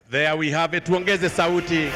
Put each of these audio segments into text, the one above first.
There we have it. Tuongeze sauti.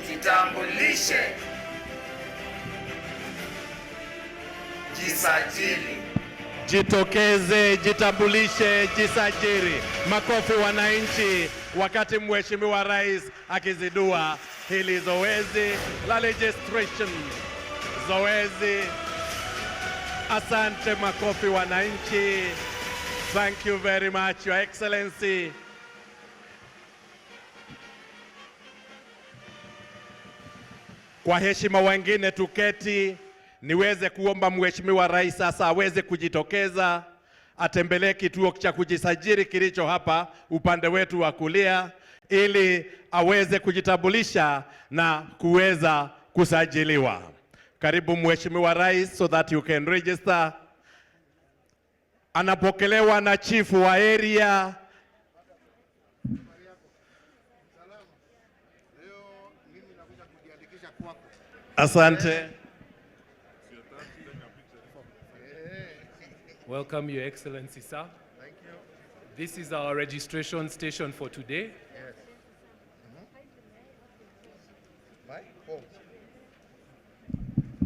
Jitambulishe, jisajili. Jitokeze, jitambulishe, jisajili. Makofi wananchi, wakati Mheshimiwa Rais akizindua hili zoezi la registration. Zoezi. Asante, makofi wananchi. Thank you very much, Your Excellency. Kwa heshima wengine tuketi, niweze kuomba Mheshimiwa Rais sasa aweze kujitokeza, atembelee kituo cha kujisajili kilicho hapa upande wetu wa kulia, ili aweze kujitambulisha na kuweza kusajiliwa. Karibu Mheshimiwa Rais, so that you can register. Anapokelewa na chief wa area. Asante. Welcome, Your Excellency, sir. Thank you. This is our registration station for today. Yes.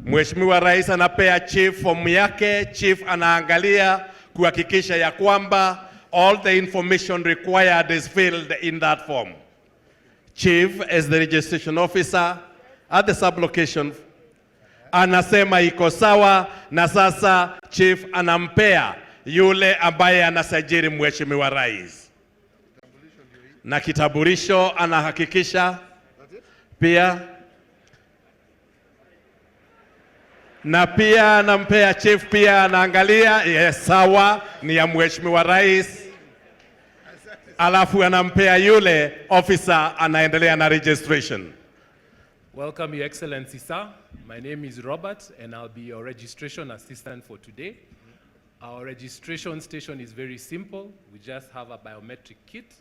Mheshimiwa Rais anapea chief fomu yake. Chief anaangalia kuhakikisha ya kwamba all the information required is filled in that form. Chief, as the registration officer at the sublocation, anasema iko sawa, na sasa chief anampea yule ambaye anasajili Mheshimiwa Rais. Na kitambulisho anahakikisha pia, na pia anampea chief, pia anaangalia yes, sawa, ni ya Mheshimiwa Rais. Alafu anampea yule officer, anaendelea na registration. Welcome, Your Excellency, sir. My name is Robert, and I'll be your registration assistant for today. Our registration station is very simple. We just have a biometric kit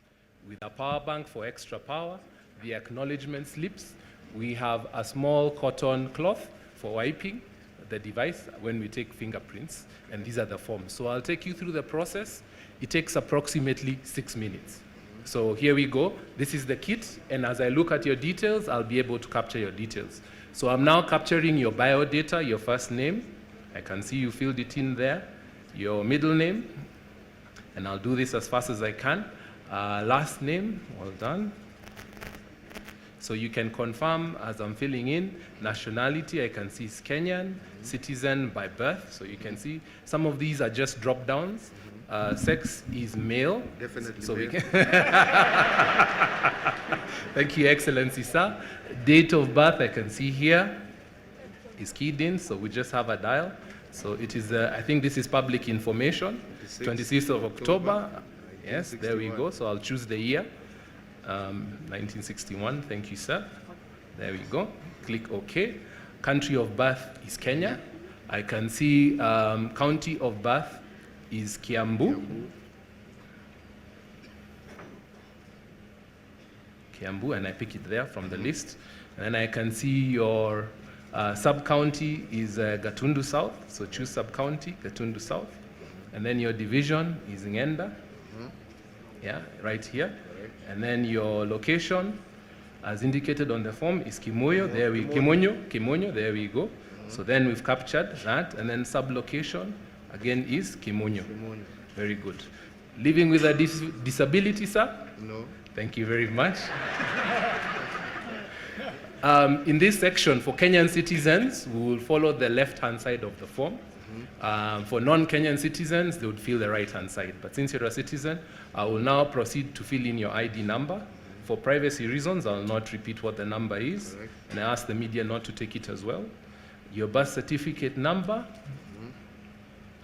with a power bank for extra power, the acknowledgement slips. We have a small cotton cloth for wiping the device when we take fingerprints, and these are the forms. So I'll take you through the process. It takes approximately 6 minutes. So here we go. This is the kit, and as I look at your details, I'll be able to capture your details. So I'm now capturing your bio data, your first name. I can see you filled it in there. Your middle name, and I'll do this as fast as I can. Last name, well done. So you can confirm as I'm filling in. Nationality, I can see is Kenyan, citizen by birth. So you can see some of these are just drop downs. Sex is male. Definitely so male. We can Thank you, Excellency, sir. Date of birth, I can see here, is keyed in, so we just have a dial. So it is, I think this is public information, 26th of October. Yes, there we go. So I'll choose the year, 1961. Thank you, sir. There we go. Click OK. Country of birth is Kenya. I can see county of birth is Kiambu. Kiambu, and I pick it there from the list. And then I can see your sub-county is Gatundu South, so choose sub-county, Gatundu South. And then your division is Ngenda, yeah, right here. And then your location, as indicated on the form, is Kimoyo, there we, Kimonyo, there we go. So then we've captured that, and then sub-location, again, is Kimonyo. Very good. Living with a disability, sir? No. Thank you very much. In this section, for Kenyan citizens, we will follow the left-hand side of the form. For non-Kenyan citizens, they would fill the right-hand side. But since you're a citizen, I will now proceed to fill in your ID number. For privacy reasons, I will not repeat what the number is. Correct. And I ask the media not to take it as well. Your birth certificate number,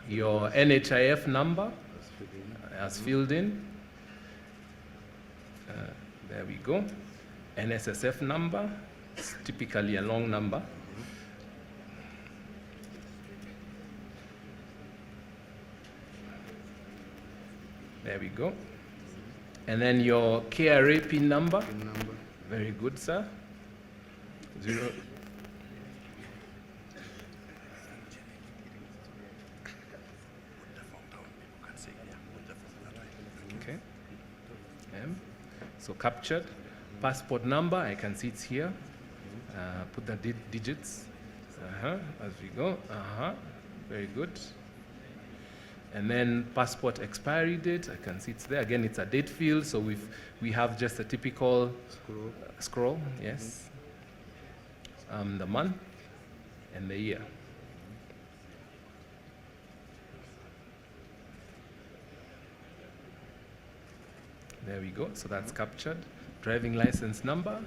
your NHIF number, as filled in. There we go. NSSF number, it's typically a long number. There we go. And then your KRA PIN number. Very good, sir. 0. Okay. So captured. Passport number, I can see it's here. Put the digits. As we go. Very good. And then passport expiry date, I can see it's there. Again, it's a date field, so we have just a typical scroll, yes. The month and the year. There we go, so that's captured. Driving license number.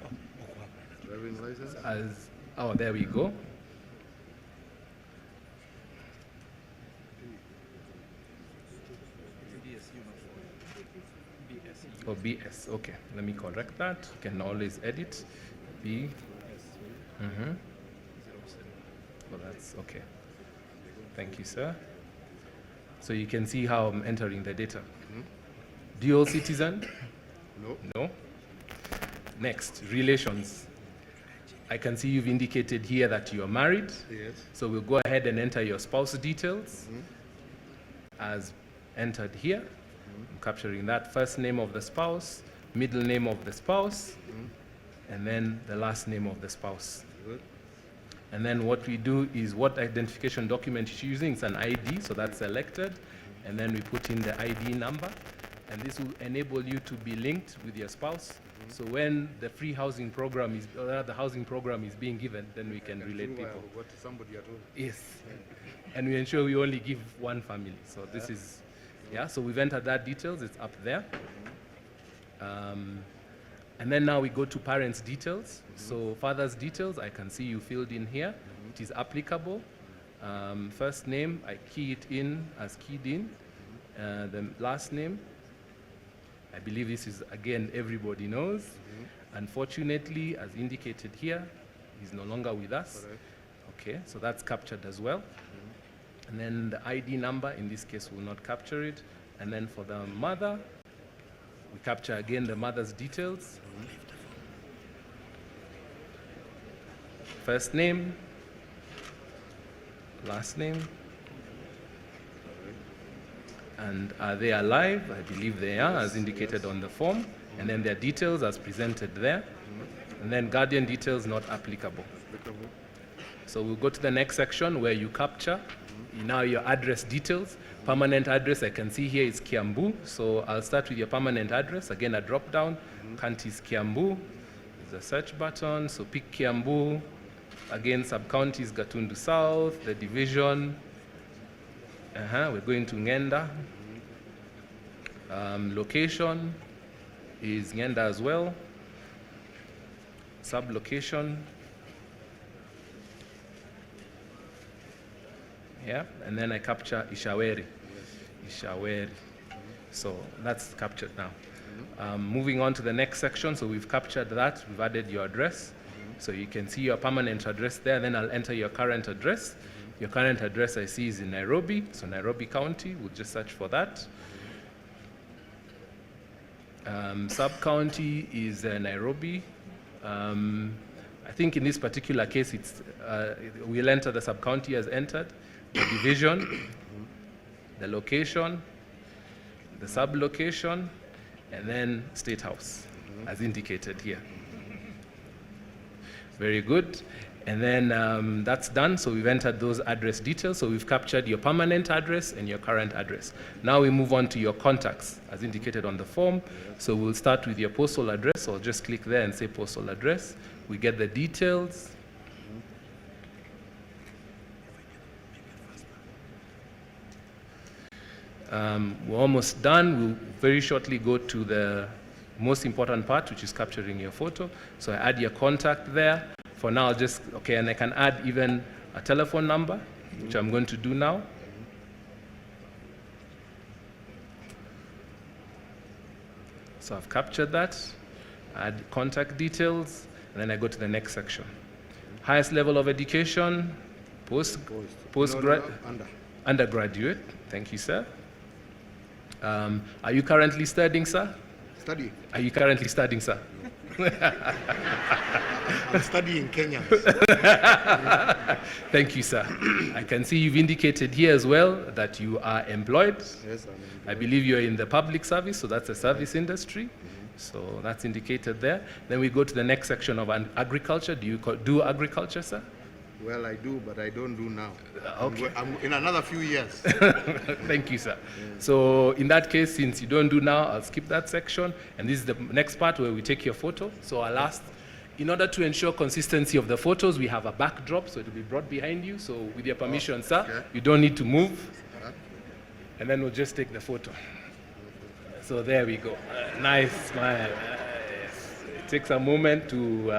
Driving license? There we go. Oh, BS, okay. Let me correct that. You can always edit. B. Oh, that's okay. Thank you, sir. So you can see how I'm entering the data. Dual citizen? No. No. Next, relations. I can see you've indicated here that you are married. Yes. So we'll go ahead and enter your spouse details as entered here. I'm capturing that first name of the spouse, middle name of the spouse, and then the last name of the spouse. Good. And then what we do is what identification document you're using. It's an ID, so that's selected. And then we put in the ID number. And this will enable you to be linked with your spouse. So when the free housing program is, or the housing program is being given, then we can relate people. What somebody at home. Yes. And we ensure we only give one family. So this is, so we've entered that details. It's up there. And then now we go to parents' details. So father's details, I can see you filled in here. It is applicable. First name, I key it in as keyed in. The last name, I believe this is, again, everybody knows. Unfortunately, as indicated here, he's no longer with us. Correct. Okay, so that's captured as well. And then the ID number, in this case, will not capture it. And then for the mother, we capture again the mother's details. First name, last name. And are they alive? I believe they are, as indicated on the form. And then their details as presented there. And then guardian details not applicable. So we'll go to the next section where you capture now your address details. Permanent address, I can see here is Kiambu. So I'll start with your permanent address. Again, a drop down. County is Kiambu. There's a search button. So pick Kiambu. Again, sub-county is Gatundu South. The division. We're going to Ngenda. Location is Ngenda as well. Sub-location. And then I capture Ishaweri. Ishaweri. So that's captured now. Moving on to the next section. So we've captured that. We've added your address. So you can see your permanent address there. Then I'll enter your current address. Your current address I see is in Nairobi, so Nairobi County, we'll just search for that. Sub-county is Nairobi. I think in this particular case, it's we'll enter the sub-county as entered, the division, the location, the sub-location, and then State House, as indicated here. Very good. And then that's done, so we've entered those address details. So we've captured your permanent address and your current address. Now we move on to your contacts, as indicated on the form. So we'll start with your postal address. I'll just click there and say postal address. We get the details. We're almost done. We'll very shortly go to the most important part, which is capturing your photo. So I add your contact there. For now, and I can add even a telephone number, which I'm going to do now. So I've captured that, add contact details, and then I go to the next section. Highest level of education, undergraduate. Thank you, sir. Are you currently studying, sir? Studying. Are you currently studying, sir? I'm studying Kenya. Thank you, sir. I can see you've indicated here as well that you are employed. Yes, I'm employed. I believe you're in the public service, so that's the service industry. So that's indicated there. Then we go to the next section of agriculture. Do you do agriculture, sir? Well, I do, but I don't do now. Okay. I'm in another few years. Thank you, sir. So in that case, since you don't do now, I'll skip that section. And this is the next part where we take your photo. So I'll ask, in order to ensure consistency of the photos, we have a backdrop, so it will be brought behind you. So with your permission, sir, okay. You don't need to move. And then we'll just take the photo. So there we go. Nice smile. Yes. It takes a moment to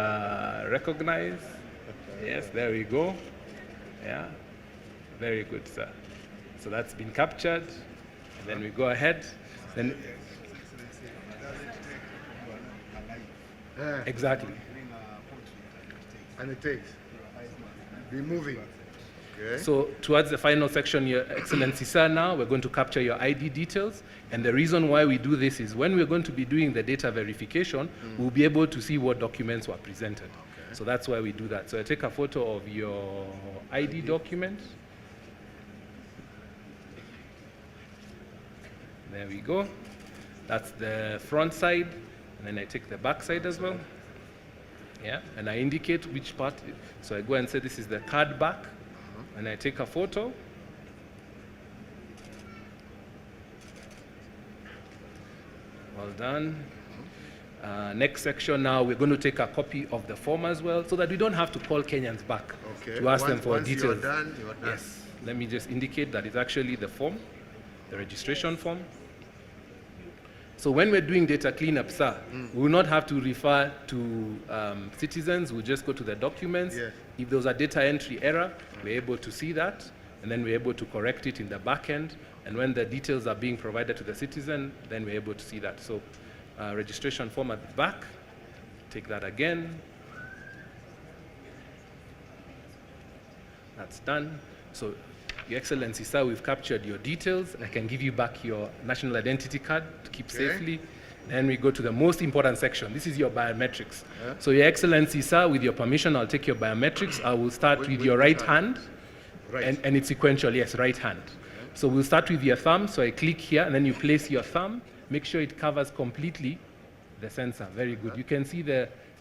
recognize. Yes, there we go. Yeah, very good, sir. So that's been captured. And then we go ahead. Then exactly. And it takes. Be moving. Okay. So towards the final section, Your Excellency, sir, now we're going to capture your ID details. And the reason why we do this is when we're going to be doing the data verification, we'll be able to see what documents were presented. Okay. So that's why we do that. So I take a photo of your ID document. There we go. That's the front side. And then I take the back side as well. Yeah, and I indicate which part. So I go and say this is the card back. And I take a photo. Well done. Next section now, we're going to take a copy of the form as well, so that we don't have to call Kenyans back to ask them for details. You're done, you're done. Yes. Let me just indicate that it's actually the form, the registration form. So when we're doing data cleanup, sir, we will not have to refer to citizens. We'll just go to the documents. Yes. If there was a data entry error, we're able to see that, and then we're able to correct it in the back end. And when the details are being provided to the citizen, then we're able to see that. So registration form at the back, take that again. That's done. So, Your Excellency, sir, we've captured your details. I can give you back your national identity card to keep safely. Then we go to the most important section. This is your biometrics. So, Your Excellency, sir, with your permission, I'll take your biometrics. I will start with your right hand. Right. And it's sequential, yes, right hand. So we'll start with your thumb. So I click here, and then you place your thumb. Make sure it covers completely the sensor. Very good. You can see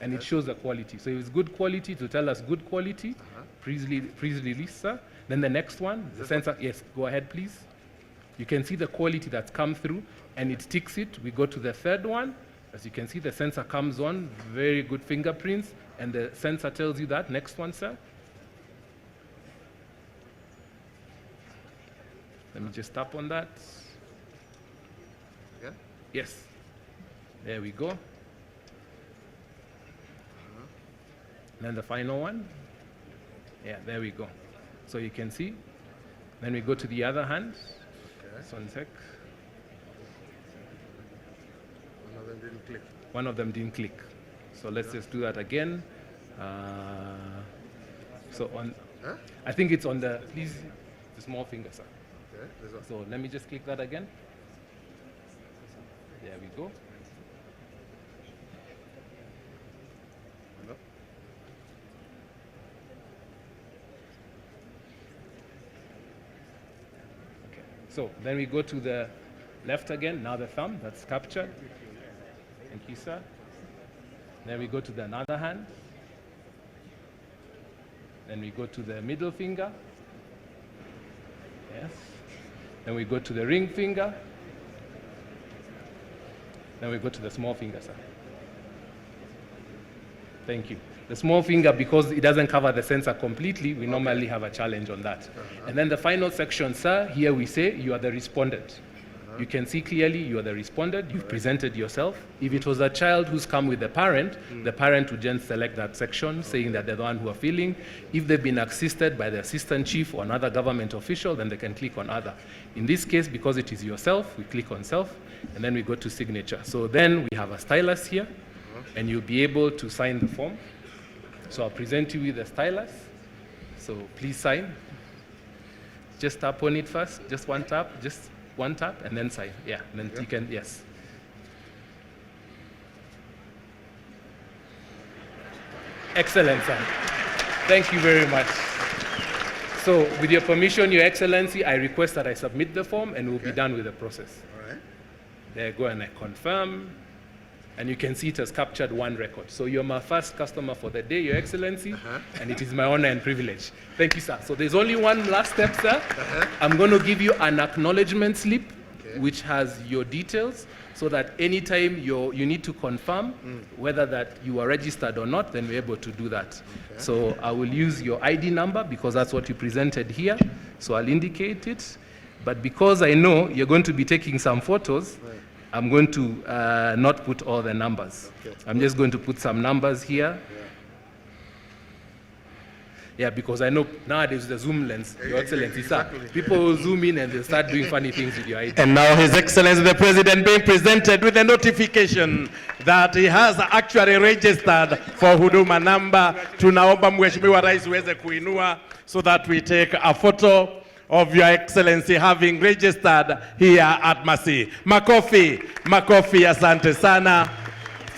and it shows the quality. So if it's good quality, to tell us good quality, please release, sir. Then the next one, the sensor, yes, go ahead, please. You can see the quality that's come through, and it ticks it. We go to the third one. As you can see, the sensor comes on, very good fingerprints, and the sensor tells you that. Next one, sir. Let me just tap on that. Yeah? Yes. There we go. Then the final one. Yeah, there we go. So you can see. Then we go to the other hand. Okay. Just 1 sec. One of them didn't click. One of them didn't click. So let's just do that again. So on, I think it's on the, please, the small finger, sir. Okay. This one. So let me just click that again. There we go. No. Okay. So then we go to the left again. Now the thumb, that's captured. Thank you, sir. Then we go to the another hand. Then we go to the middle finger. Yes. Then we go to the ring finger. Then we go to the small finger, sir. Thank you. The small finger, because it doesn't cover the sensor completely, we normally have a challenge on that. And then the final section, sir, here we say you are the respondent. You can see clearly you are the respondent, you've presented yourself. If it was a child who's come with the parent would then select that section, saying that they're the one who are filling. If they've been assisted by the assistant chief or another government official, then they can click on other. In this case, because it is yourself, we click on self, and then we go to signature. So then we have a stylus here, and you'll be able to sign the form. So I'll present you with the stylus. So please sign. Just tap on it first, just one tap, and then sign. Yeah, and then you can, yes. Excellent, sir. Thank you very much. So with your permission, Your Excellency, I request that I submit the form and we'll be done with the process. All right. There you go, and I confirm. And you can see it has captured one record. So you're my first customer for the day, Your Excellency, and it is my honor and privilege. Thank you, sir. So there's only one last step, sir. I'm going to give you an acknowledgement slip, which has your details, so that anytime you need to confirm whether that you are registered or not, then we're able to do that. So I will use your ID number because that's what you presented here. So I'll indicate it. But because I know you're going to be taking some photos, I'm going to not put all the numbers. I'm just going to put some numbers here. Yeah, because I know nowadays the zoom lens, Your Excellency, sir, people will zoom in and they'll start doing funny things with your ID. And now His Excellency the President being presented with a notification that he has actually registered for Huduma Namba. Tunaomba Mheshimiwa Rais uweze kuinua so that we take a photo of Your Excellency having registered here at Masi. Makofi, makofi, asante sana.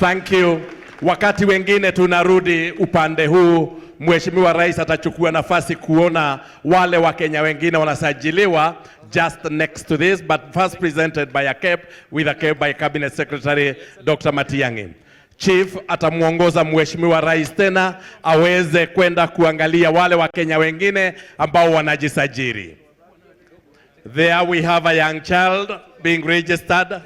Thank you. Wakati wengine tunarudi upande huu, Mheshimiwa Rais atachukua nafasi kuona wale wa Kenya wengine wanasajiliwa just next to this, but first presented by a cape with a cape by Cabinet Secretary Dr. Matiang'i. Chief atamuongoza Mheshimiwa Rais tena aweze kwenda kuangalia wale wa Kenya wengine ambao wanajisajili. There we have a young child being registered.